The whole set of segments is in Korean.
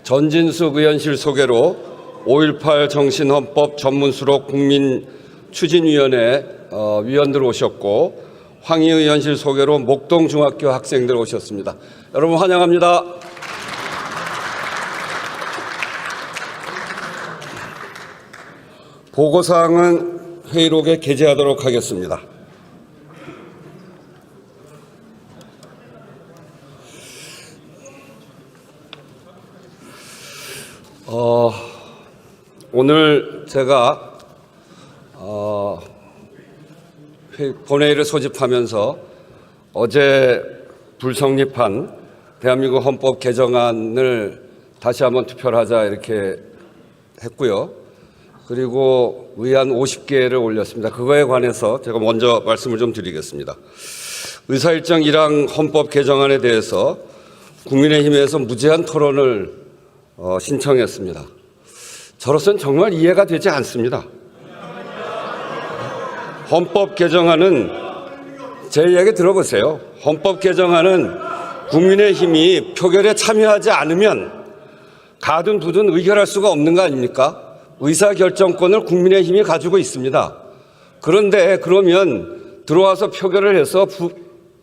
전진숙 의원실 소개로 5.18 정신헌법 전문수록 국민추진위원회 위원들 오셨고, 황희 의원실 소개로 목동중학교 학생들 오셨습니다. 여러분 환영합니다. 보고사항은 회의록에 게재하도록 하겠습니다. 오늘 제가 본회의를 소집하면서 어제 불성립한 대한민국 헌법 개정안을 다시 한번 투표를 하자 이렇게 했고요. 그리고 의안 50개를 올렸습니다. 그거에 관해서 제가 먼저 말씀을 좀 드리겠습니다. 의사일정 1항 헌법 개정안에 대해서 국민의힘에서 무제한 토론을 신청했습니다. 저로서는 정말 이해가 되지 않습니다. 헌법 개정안은 제 이야기 들어보세요. 헌법 개정안은 국민의힘이 표결에 참여하지 않으면 가든 두든 의결할 수가 없는 거 아닙니까? 의사결정권을 국민의힘이 가지고 있습니다. 그런데 그러면 들어와서 표결을 해서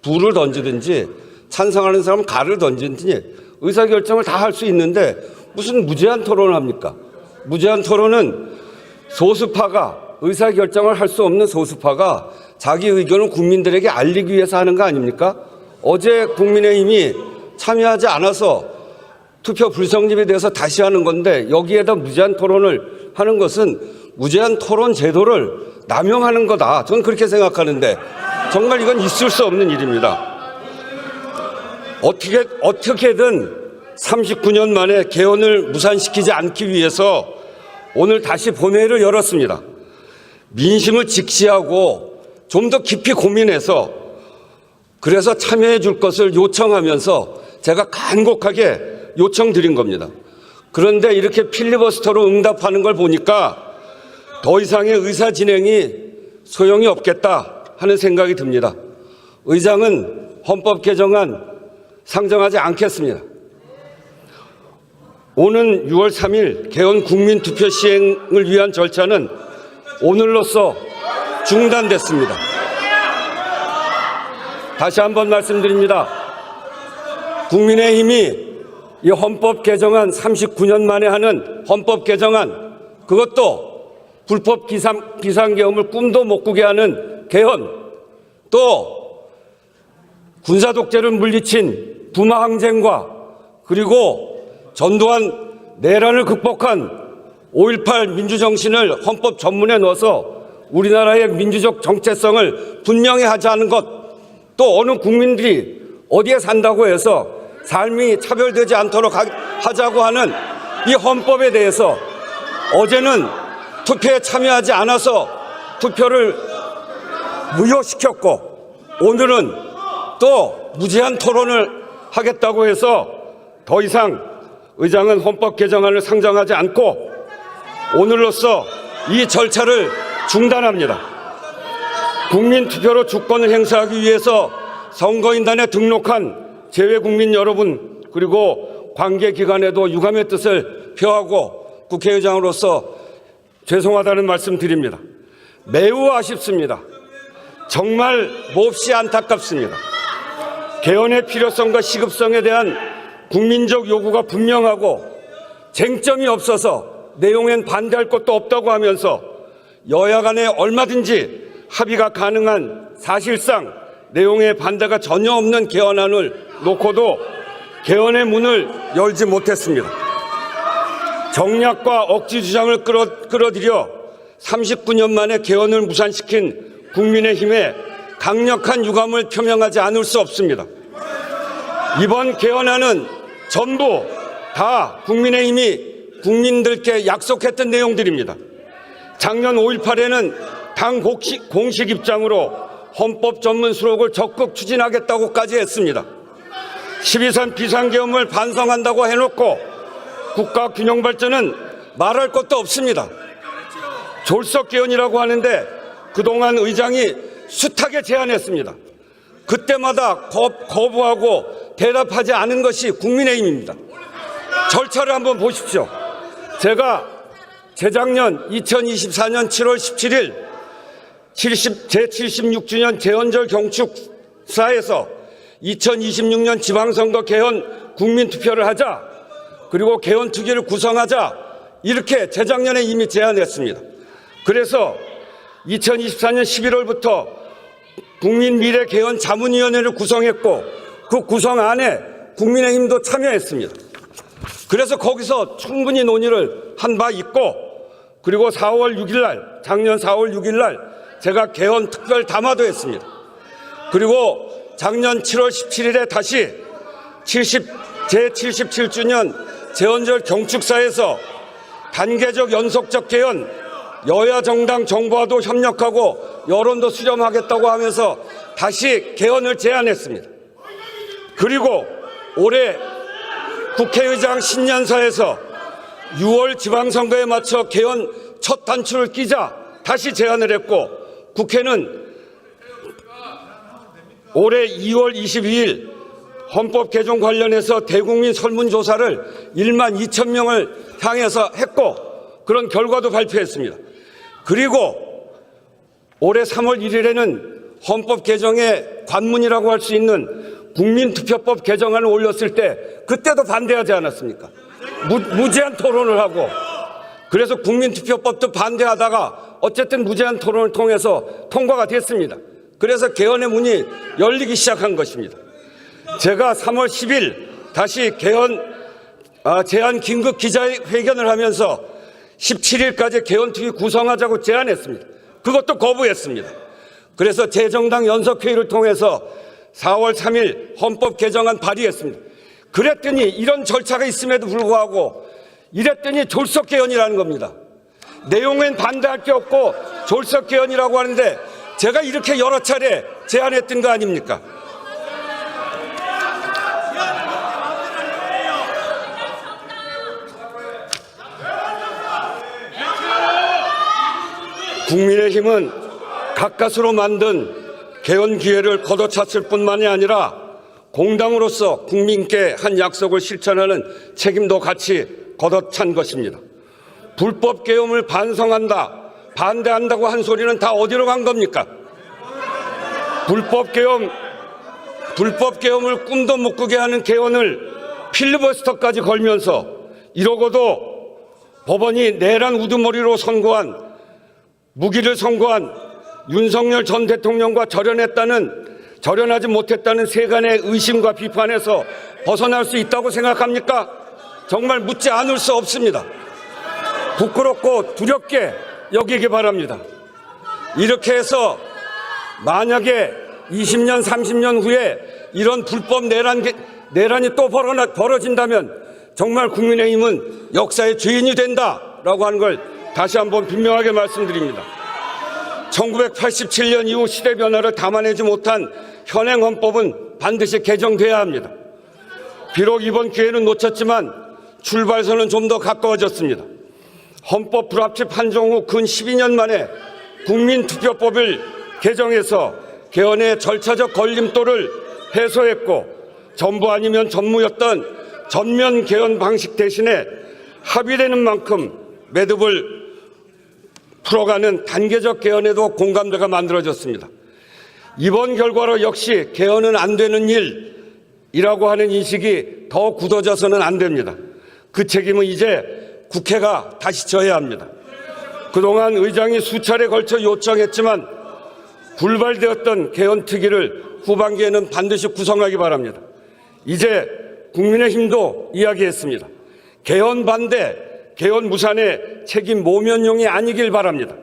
부를 던지든지 찬성하는 사람은 가를 던지든지 의사결정을 다 할 수 있는데 무슨 무제한 토론을 합니까? 무제한 토론은 소수파가 의사결정을 할 수 없는 소수파가 자기 의견을 국민들에게 알리기 위해서 하는 거 아닙니까? 어제 국민의힘이 참여하지 않아서 투표 불성립에 대해서 다시 하는 건데 여기에다 무제한 토론을 하는 것은 무제한 토론 제도를 남용하는 거다. 저는 그렇게 생각하는데 정말 이건 있을 수 없는 일입니다. 어떻게든 39년 만에 개헌을 무산시키지 않기 위해서 오늘 다시 본회의를 열었습니다. 민심을 직시하고 좀 더 깊이 고민해서 그래서 참여해 줄 것을 요청하면서 제가 간곡하게 요청드린 겁니다. 그런데 이렇게 필리버스터로 응답하는 걸 보니까 더 이상의 의사 진행이 소용이 없겠다 하는 생각이 듭니다. 의장은 헌법 개정안 상정하지 않겠습니다. 오는 6월 3일 개헌 국민투표 시행을 위한 절차는 오늘로써 중단됐습니다. 다시 한번 말씀드립니다. 국민의힘이 이 헌법 개정안 39년 만에 하는 헌법 개정안, 그것도 불법 비상계엄을 꿈도 못 꾸게 하는 개헌, 또 군사독재를 물리친 부마항쟁과 그리고 전두환 내란을 극복한 5.18 민주정신을 헌법 전문에 넣어서 우리나라의 민주적 정체성을 분명히 하자는 것, 또 어느 국민들이 어디에 산다고 해서 삶이 차별되지 않도록 하자고 하는 이 헌법에 대해서 어제는 투표에 참여하지 않아서 투표를 무효시켰고 오늘은 또 무제한 토론을 하겠다고 해서 더 이상 의장은 헌법 개정안을 상정하지 않고 오늘로써 이 절차를 중단합니다. 국민투표로 주권을 행사하기 위해서 선거인단에 등록한 재외국민 여러분 그리고 관계기관에도 유감의 뜻을 표하고 국회의장으로서 죄송하다는 말씀 드립니다. 매우 아쉽습니다. 정말 몹시 안타깝습니다. 개헌의 필요성과 시급성에 대한 국민적 요구가 분명하고 쟁점이 없어서 내용엔 반대할 것도 없다고 하면서 여야 간에 얼마든지 합의가 가능한 사실상 내용에 반대가 전혀 없는 개헌안을 놓고도 개헌의 문을 열지 못했습니다. 정략과 억지 주장을 끌어들여 39년 만에 개헌을 무산시킨 국민의힘에 강력한 유감을 표명하지 않을 수 없습니다. 이번 개헌안은 전부 다 국민의힘이 국민들께 약속했던 내용들입니다. 작년 5.18에는 당 공식 입장으로 헌법 전문 수록을 적극 추진하겠다고까지 했습니다. 12.3 비상계엄을 반성한다고 해놓고 국가 균형 발전은 말할 것도 없습니다. 졸속 개헌이라고 하는데 그동안 의장이 숱하게 제안했습니다. 그때마다 거부하고 대답하지 않은 것이 국민의힘입니다. 절차를 한번 보십시오. 제가 재작년 2024년 7월 17일 제76주년 개헌절 경축사에서 2026년 지방선거 개헌 국민투표를 하자, 그리고 개헌특위를 구성하자, 이렇게 재작년에 이미 제안했습니다. 그래서 2024년 11월부터 국민미래개헌자문위원회를 구성했고, 그 구성안에 국민의힘도 참여했습니다. 그래서 거기서 충분히 논의를 한 바 있고, 그리고 4월 6일 날, 작년 4월 6일 날 제가 개헌 특별 담화도 했습니다. 그리고 작년 7월 17일에 다시 제77주년 재헌절 경축사에서 단계적 연속적 개헌, 여야 정당 정부와도 협력하고 여론도 수렴하겠다고 하면서 다시 개헌을 제안했습니다. 그리고 올해 국회의장 신년사에서 6월 지방선거에 맞춰 개헌 첫 단추를 끼자 다시 제안을 했고, 국회는 올해 2월 22일 헌법 개정 관련해서 대국민 설문조사를 1만 2천 명을 향해서 했고, 그런 결과도 발표했습니다. 그리고 올해 3월 1일에는 헌법 개정의 관문이라고 할 수 있는 국민투표법 개정안을 올렸을 때 그때도 반대하지 않았습니까? 무제한 토론을 하고, 그래서 국민투표법도 반대하다가 어쨌든 무제한 토론을 통해서 통과가 됐습니다. 그래서 개헌의 문이 열리기 시작한 것입니다. 제가 3월 10일 다시 개헌 제안 긴급 기자회견을 하면서 17일까지 개헌특위 구성하자고 제안했습니다. 그것도 거부했습니다. 그래서 재정당 연석회의를 통해서 4월 3일 헌법 개정안 발의했습니다. 그랬더니 이런 절차가 있음에도 불구하고 이랬더니 졸속 개헌이라는 겁니다. 내용엔 반대할 게 없고 졸속 개헌이라고 하는데, 제가 이렇게 여러 차례 제안했던 거 아닙니까? 국민의힘은 가까스로 만든 개헌 기회를 걷어찼을 뿐만이 아니라 공당으로서 국민께 한 약속을 실천하는 책임도 같이 걷어찬 것입니다. 불법 개헌을 반성한다, 반대한다고 한 소리는 다 어디로 간 겁니까? 불법 개헌을 꿈도 못 꾸게 하는 개헌을 필리버스터까지 걸면서, 이러고도 법원이 내란 우두머리로 무기를 선고한 윤석열 전 대통령과 절연하지 못했다는 세간의 의심과 비판에서 벗어날 수 있다고 생각합니까? 정말 묻지 않을 수 없습니다. 부끄럽고 두렵게 여기기 바랍니다. 이렇게 해서 만약에 20년, 30년 후에 이런 불법 내란이 또 벌어진다면 정말 국민의힘은 역사의 죄인이 된다라고 하는 걸 다시 한번 분명하게 말씀드립니다. 1987년 이후 시대 변화를 담아내지 못한 현행 헌법은 반드시 개정돼야 합니다. 비록 이번 기회는 놓쳤지만 출발선은 좀 더 가까워졌습니다. 헌법 불합치 판정 후 근 12년 만에 국민투표법을 개정해서 개헌의 절차적 걸림돌을 해소했고, 전부 아니면 전무였던 전면 개헌 방식 대신에 합의되는 만큼 매듭을 풀어가는 단계적 개헌에도 공감대가 만들어졌습니다. 이번 결과로 역시 개헌은 안 되는 일이라고 하는 인식이 더 굳어져서는 안 됩니다. 그 책임은 이제 국회가 다시 져야 합니다. 그동안 의장이 수차례 걸쳐 요청했지만 불발되었던 개헌특위를 후반기에는 반드시 구성하기 바랍니다. 이제 국민의힘도 이야기했습니다. 개헌 반대, 개헌 무산의 책임 모면용이 아니길 바랍니다.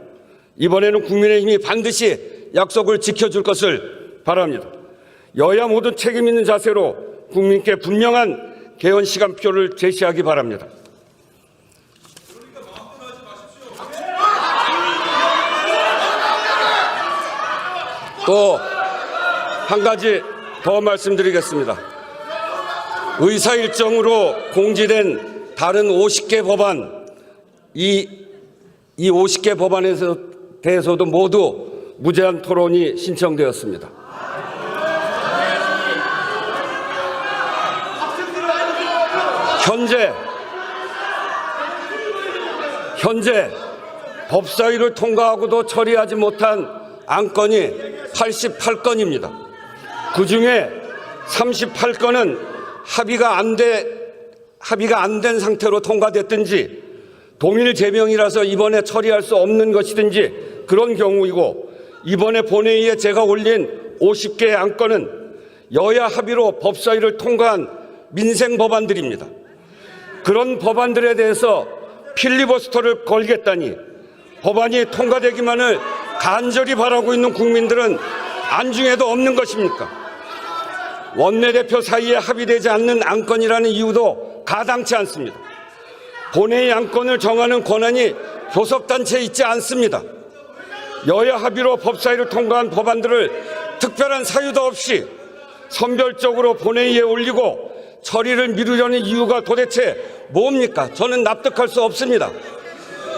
이번에는 국민의힘이 반드시 약속을 지켜줄 것을 바랍니다. 여야 모두 책임 있는 자세로 국민께 분명한 개헌 시간표를 제시하기 바랍니다. 또 한 가지 더 말씀드리겠습니다. 의사일정으로 공지된 다른 50개 법안, 이 50개 법안에 대해서도 모두 무제한 토론이 신청되었습니다. 현재 법사위를 통과하고도 처리하지 못한 안건이 88건입니다. 그중에 38건은 합의가 안 된 상태로 통과됐든지 동일 제명이라서 이번에 처리할 수 없는 것이든지 그런 경우이고, 이번에 본회의에 제가 올린 50개의 안건은 여야 합의로 법사위를 통과한 민생 법안들입니다. 그런 법안들에 대해서 필리버스터를 걸겠다니 법안이 통과되기만을 간절히 바라고 있는 국민들은 안중에도 없는 것입니까? 원내대표 사이에 합의되지 않는 안건이라는 이유도 가당치 않습니다. 본회의 안건을 정하는 권한이 교섭단체에 있지 않습니다. 여야 합의로 법사위를 통과한 법안들을 특별한 사유도 없이 선별적으로 본회의에 올리고 처리를 미루려는 이유가 도대체 뭡니까? 저는 납득할 수 없습니다.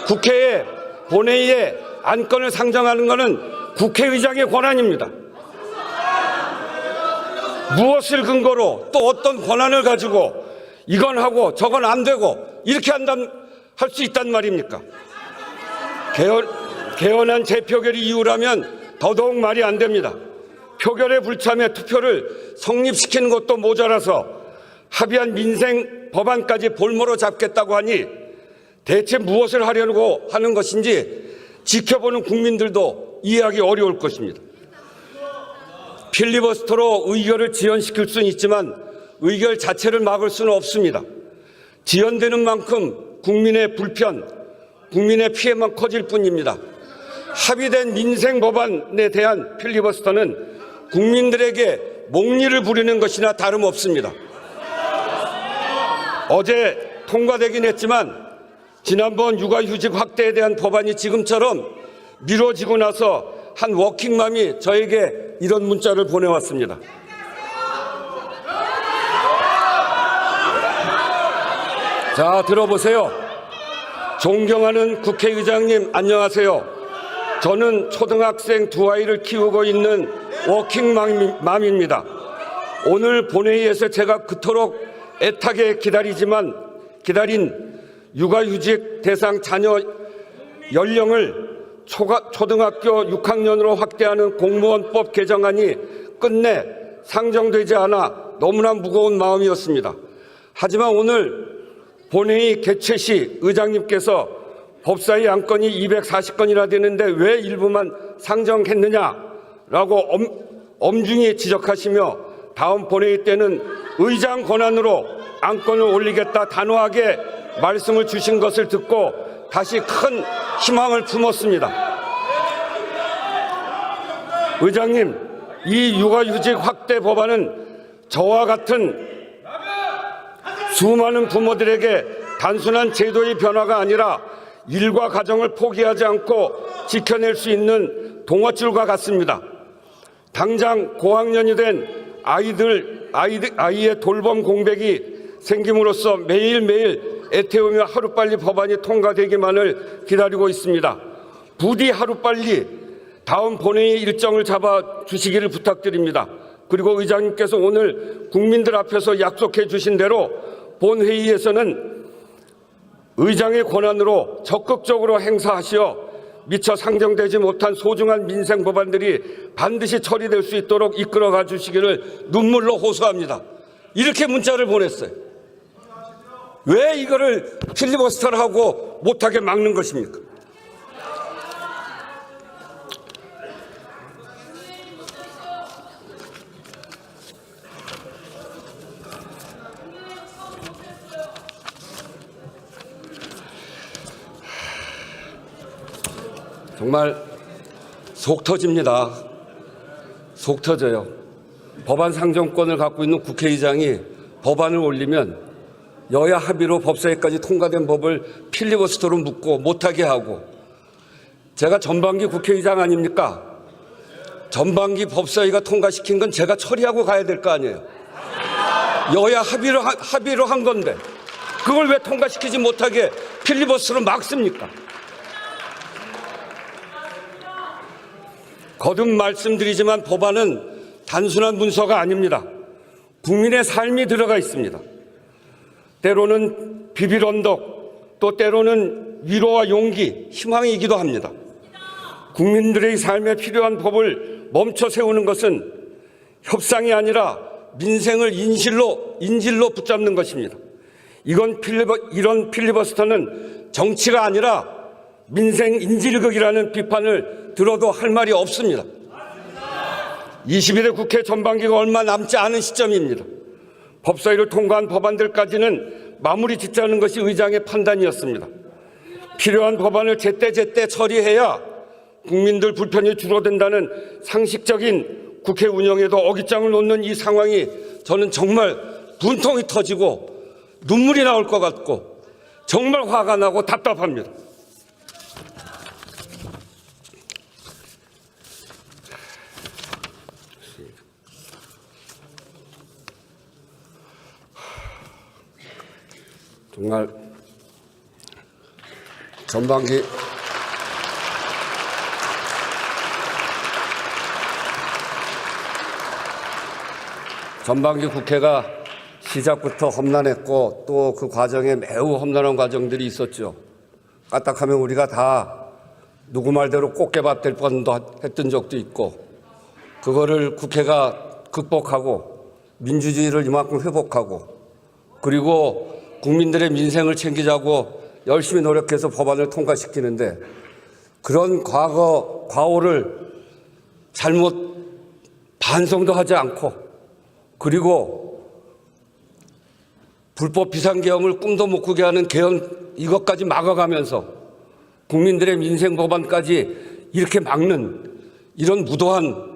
국회에 본회의에 안건을 상정하는 것은 국회의장의 권한입니다. 무엇을 근거로 또 어떤 권한을 가지고 이건 하고 저건 안 되고 이렇게 할 수 있단 말입니까? 개헌안 재표결이 이유라면 더더욱 말이 안 됩니다. 표결에 불참해 투표를 성립시키는 것도 모자라서 합의한 민생 법안까지 볼모로 잡겠다고 하니 대체 무엇을 하려고 하는 것인지 지켜보는 국민들도 이해하기 어려울 것입니다. 필리버스터로 의결을 지연시킬 수는 있지만 의결 자체를 막을 수는 없습니다. 지연되는 만큼 국민의 불편, 국민의 피해만 커질 뿐입니다. 합의된 민생 법안에 대한 필리버스터는 국민들에게 목리를 부리는 것이나 다름없습니다. 어제 통과되긴 했지만 지난번 육아휴직 확대에 대한 법안이 지금처럼 미뤄지고 나서 한 워킹맘이 저에게 이런 문자를 보내왔습니다. 자, 들어보세요. 존경하는 국회의장님, 안녕하세요. 저는 초등학생 두 아이를 키우고 있는 워킹맘입니다. 오늘 본회의에서 제가 그토록 애타게 기다린 육아휴직 대상 자녀 연령을 초등학교 6학년으로 확대하는 공무원법 개정안이 끝내 상정되지 않아 너무나 무거운 마음이었습니다. 하지만 오늘 본회의 개최 시 의장님께서 법사위 안건이 240건이나 되는데 왜 일부만 상정했느냐라고 엄중히 지적하시며 다음 본회의 때는 의장 권한으로 안건을 올리겠다 단호하게 말씀을 주신 것을 듣고 다시 큰 희망을 품었습니다. 의장님, 이 육아휴직 확대 법안은 저와 같은 수많은 부모들에게 단순한 제도의 변화가 아니라 일과 가정을 포기하지 않고 지켜낼 수 있는 동어줄과 같습니다. 당장 고학년이 된 아이의 돌봄 공백이 생김으로써 매일매일 애태우며 하루빨리 법안이 통과되기만을 기다리고 있습니다. 부디 하루빨리 다음 본회의 일정을 잡아 주시기를 부탁드립니다. 그리고 의장님께서 오늘 국민들 앞에서 약속해 주신 대로 본회의에서는 의장의 권한으로 적극적으로 행사하시어 미처 상정되지 못한 소중한 민생 법안들이 반드시 처리될 수 있도록 이끌어가 주시기를 눈물로 호소합니다. 이렇게 문자를 보냈어요. 왜 이거를 필리버스터를 하고 못하게 막는 것입니까? 정말 속 터집니다. 속 터져요. 법안 상정권을 갖고 있는 국회의장이 법안을 올리면 여야 합의로 법사위까지 통과된 법을 필리버스터로 묶고 못하게 하고, 제가 전반기 국회의장 아닙니까? 전반기 법사위가 통과시킨 건 제가 처리하고 가야 될 거 아니에요. 여야 합의로 한 건데 그걸 왜 통과시키지 못하게 필리버스터로 막습니까? 거듭 말씀드리지만 법안은 단순한 문서가 아닙니다. 국민의 삶이 들어가 있습니다. 때로는 비빌 언덕, 또 때로는 위로와 용기, 희망이기도 합니다. 국민들의 삶에 필요한 법을 멈춰 세우는 것은 협상이 아니라 민생을 인질로 붙잡는 것입니다. 이런 필리버스터는 정치가 아니라 민생 인질극이라는 비판을 들어도 할 말이 없습니다. 21대 국회 전반기가 얼마 남지 않은 시점입니다. 법사위를 통과한 법안들까지는 마무리 짓자는 것이 의장의 판단이었습니다. 필요한 법안을 제때 처리해야 국민들 불편이 줄어든다는 상식적인 국회 운영에도 어깃장을 놓는 이 상황이 저는 정말 분통이 터지고 눈물이 나올 것 같고 정말 화가 나고 답답합니다. 정말 전반기 국회가 시작부터 험난했고 또 그 과정에 매우 험난한 과정들이 있었죠. 까딱하면 우리가 다 누구 말대로 꽃게밥 될 뻔도 했던 적도 있고 그거를 국회가 극복하고 민주주의를 이만큼 회복하고 그리고 국민들의 민생을 챙기자고 열심히 노력해서 법안을 통과시키는데 그런 과오를 잘못 반성도 하지 않고 그리고 불법 비상계엄을 꿈도 못 꾸게 하는 계엄 이것까지 막아가면서 국민들의 민생 법안까지 이렇게 막는 이런 무도한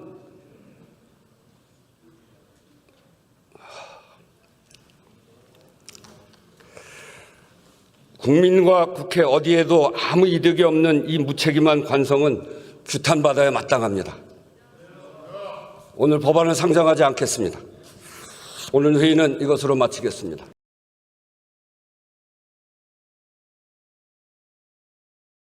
국민과 국회 어디에도 아무 이득이 없는 이 무책임한 관성은 규탄받아야 마땅합니다. 오늘 법안을 상정하지 않겠습니다. 오늘 회의는 이것으로 마치겠습니다.